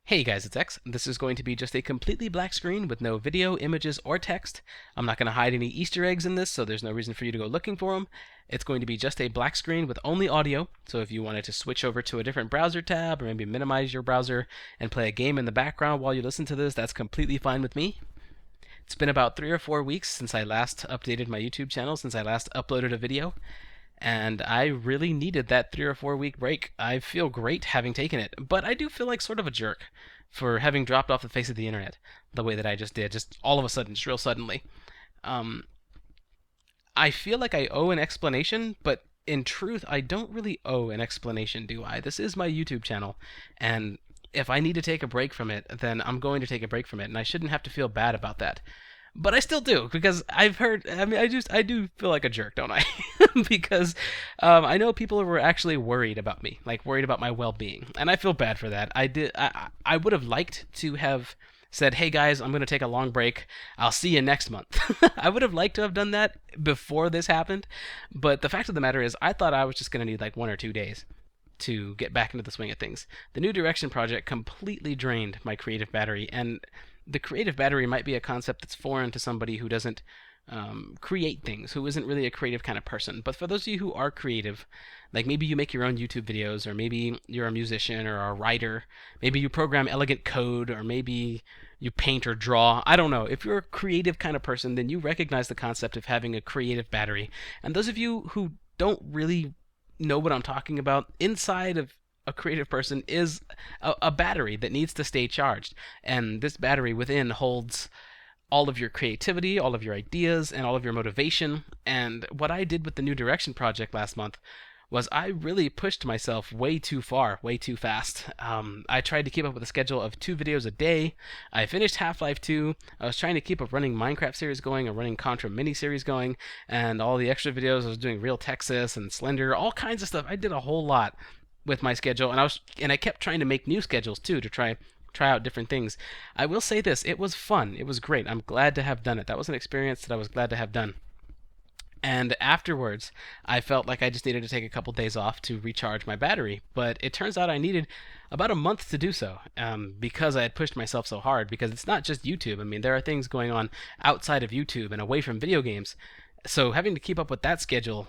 Hey guys, it's X. This is going to be just a completely black screen with no video, images, or text. I'm not going to hide any Easter eggs in this, so there's no reason for you to go looking for them. It's going to be just a black screen with only audio, so if you wanted to switch over to a different browser tab or maybe minimize your browser and play a game in the background while you listen to this, that's completely fine with me. It's been about 3 or 4 weeks since I last updated my YouTube channel, since I last uploaded a video, and I really needed that 3 or 4 week break. I feel great having taken it, but I do feel like sort of a jerk for having dropped off the face of the internet the way that I just did, just all of a sudden, just real suddenly. Um, I feel like I owe an explanation, but in truth, I don't really owe an explanation, do I? This is my YouTube channel, and if I need to take a break from it, then I'm going to take a break from it, and I shouldn't have to feel bad about that. But I still do because I've heard. I mean, I do feel like a jerk, don't I? Because I know people were actually worried about me, like worried about my well-being, and I feel bad for that. I would have liked to have said, "Hey guys, I'm going to take a long break. I'll see you next month." I would have liked to have done that before this happened, but the fact of the matter is, I thought I was just going to need like 1 or 2 days to get back into the swing of things. The New Direction project completely drained my creative battery, and the creative battery might be a concept that's foreign to somebody who doesn't create things, who isn't really a creative kind of person. But for those of you who are creative, like maybe you make your own YouTube videos, or maybe you're a musician or a writer, maybe you program elegant code, or maybe you paint or draw. I don't know. If you're a creative kind of person, then you recognize the concept of having a creative battery. And those of you who don't really know what I'm talking about, inside of a creative person is a battery that needs to stay charged. And this battery within holds all of your creativity, all of your ideas, and all of your motivation. And what I did with the New Direction project last month was I really pushed myself way too far, way too fast. I tried to keep up with a schedule of 2 videos a day. I finished Half-Life 2. I was trying to keep a running Minecraft series going, a running Contra mini series going, and all the extra videos. I was doing Real Texas and Slender, all kinds of stuff. I did a whole lot with my schedule, and I kept trying to make new schedules too to try out different things. I will say this: it was fun. It was great. I'm glad to have done it. That was an experience that I was glad to have done. And afterwards, I felt like I just needed to take a couple days off to recharge my battery. But it turns out I needed about a month to do so, because I had pushed myself so hard. Because it's not just YouTube. I mean, there are things going on outside of YouTube and away from video games. So having to keep up with that schedule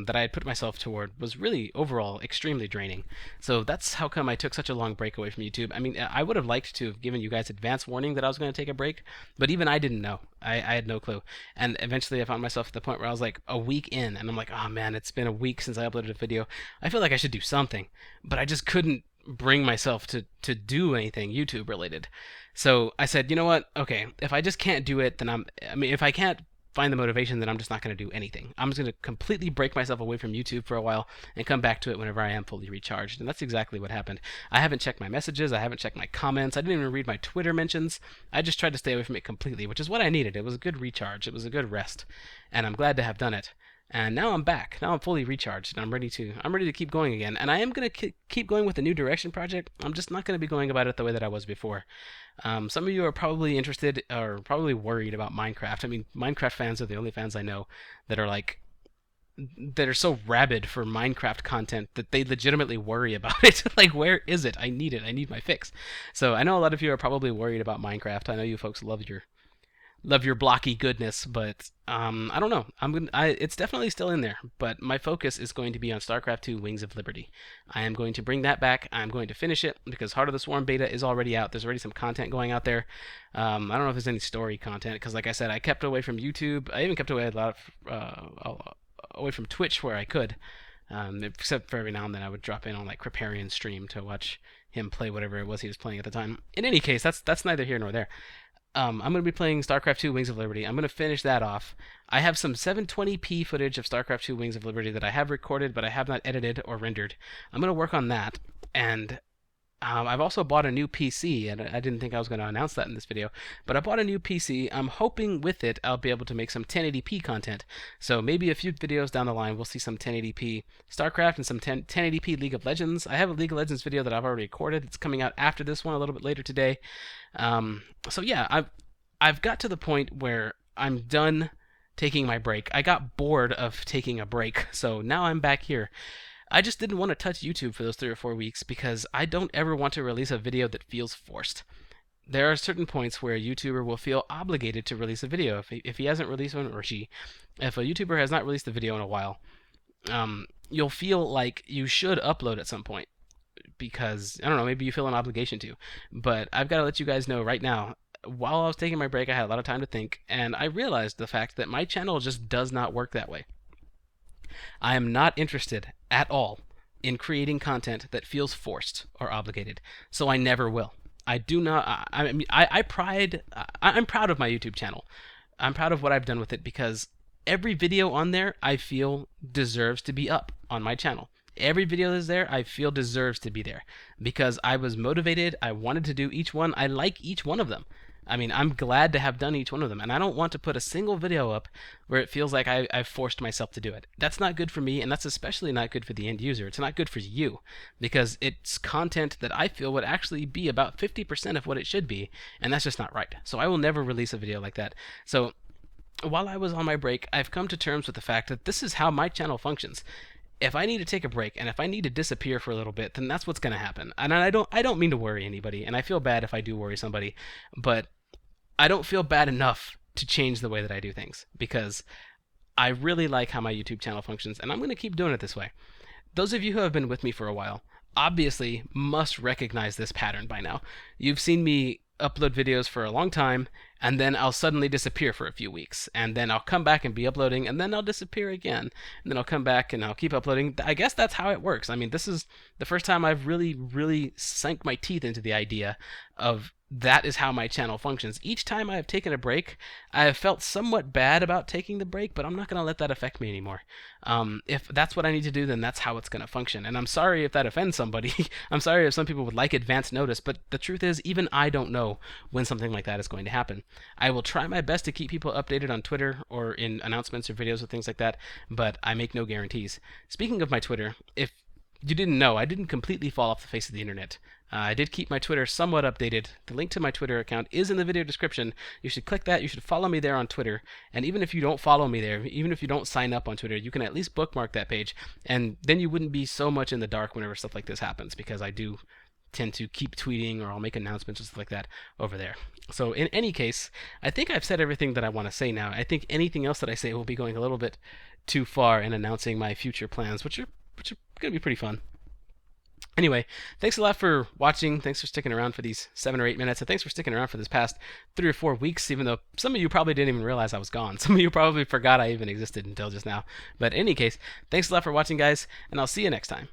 that I had put myself toward was really overall extremely draining. So that's how come I took such a long break away from YouTube. I mean, I would have liked to have given you guys advance warning that I was going to take a break, but even I didn't know. I had no clue. And eventually I found myself at the point where I was like a week in, and I'm like, oh man, it's been a week since I uploaded a video. I feel like I should do something, but I just couldn't bring myself to do anything YouTube related. So I said, you know what? Okay, if I just can't do it, then I mean, if I can't find the motivation, then I'm just not going to do anything. I'm just going to completely break myself away from YouTube for a while and come back to it whenever I am fully recharged. And that's exactly what happened. I haven't checked my messages. I haven't checked my comments. I didn't even read my Twitter mentions. I just tried to stay away from it completely, which is what I needed. It was a good recharge. It was a good rest. And I'm glad to have done it. And now I'm back. Now I'm fully recharged, and I'm ready to keep going again. And I am going to keep going with the New Direction project. I'm just not going to be going about it the way that I was before. Some of you are probably interested or probably worried about Minecraft. I mean, Minecraft fans are the only fans I know that are like that are so rabid for Minecraft content that they legitimately worry about it. Like, where is it? I need it. I need my fix. So I know a lot of you are probably worried about Minecraft. I know you folks love your blocky goodness, but I don't know. It's definitely still in there, but my focus is going to be on StarCraft 2: Wings of Liberty. I am going to bring that back. I'm going to finish it because Heart of the Swarm beta is already out. There's already some content going out there. I don't know if there's any story content because, like I said, I kept away from YouTube. I even kept away a lot away from Twitch where I could. Except for every now and then I would drop in on like Kripparrian's stream to watch him play whatever it was he was playing at the time. In any case, that's neither here nor there. I'm going to be playing StarCraft 2: Wings of Liberty. I'm going to finish that off. I have some 720p footage of StarCraft 2: Wings of Liberty that I have recorded, but I have not edited or rendered. I'm going to work on that, and I've also bought a new PC, and I didn't think I was going to announce that in this video, but I bought a new PC. I'm hoping with it I'll be able to make some 1080p content. So maybe a few videos down the line we'll see some 1080p StarCraft and some 1080p League of Legends. I have a League of Legends video that I've already recorded. It's coming out after this one a little bit later today. So yeah, I've got to the point where I'm done taking my break. I got bored of taking a break, so now I'm back here. I just didn't want to touch YouTube for those 3 or 4 weeks because I don't ever want to release a video that feels forced. There are certain points where a YouTuber will feel obligated to release a video. If he hasn't released one, or she, if a YouTuber has not released a video in a while, you'll feel like you should upload at some point because, I don't know, maybe you feel an obligation to. But I've got to let you guys know right now, while I was taking my break, I had a lot of time to think, and I realized the fact that my channel just does not work that way. I am not interested at all in creating content that feels forced or obligated, so I never will. I do not. I'm proud of my YouTube channel. I'm proud of what I've done with it because every video on there I feel deserves to be up on my channel. Every video that's there I feel deserves to be there because I was motivated. I wanted to do each one. I like each one of them. I mean, I'm glad to have done each one of them, and I don't want to put a single video up where it feels like I've forced myself to do it. That's not good for me, and that's especially not good for the end user. It's not good for you, because it's content that I feel would actually be about 50% of what it should be, and that's just not right. So I will never release a video like that. So while I was on my break, I've come to terms with the fact that this is how my channel functions. If I need to take a break and if I need to disappear for a little bit, then that's what's going to happen. And I don't mean to worry anybody, and I feel bad if I do worry somebody, but I don't feel bad enough to change the way that I do things because I really like how my YouTube channel functions, and I'm going to keep doing it this way. Those of you who have been with me for a while obviously must recognize this pattern by now. You've seen me upload videos for a long time, and then I'll suddenly disappear for a few weeks, and then I'll come back and be uploading, and then I'll disappear again, and then I'll come back and I'll keep uploading. I guess that's how it works. I mean, this is the first time I've really sunk my teeth into the idea of that is how my channel functions. Each time I have taken a break, I have felt somewhat bad about taking the break, but I'm not going to let that affect me anymore. If that's what I need to do, then that's how it's going to function. And I'm sorry if that offends somebody. I'm sorry if some people would like advance notice, but the truth is, even I don't know when something like that is going to happen. I will try my best to keep people updated on Twitter or in announcements or videos or things like that, but I make no guarantees. Speaking of my Twitter, if you didn't know, I didn't completely fall off the face of the internet. I did keep my Twitter somewhat updated. The link to my Twitter account is in the video description. You should click that. You should follow me there on Twitter. And even if you don't follow me there, even if you don't sign up on Twitter, you can at least bookmark that page. And then you wouldn't be so much in the dark whenever stuff like this happens, because I do tend to keep tweeting, or I'll make announcements and stuff like that over there. So in any case, I think I've said everything that I want to say now. I think anything else that I say will be going a little bit too far in announcing my future plans, which are going to be pretty fun. Anyway, thanks a lot for watching. Thanks for sticking around for these 7 or 8 minutes, and thanks for sticking around for this past 3 or 4 weeks, even though some of you probably didn't even realize I was gone. Some of you probably forgot I even existed until just now. But in any case, thanks a lot for watching, guys, and I'll see you next time.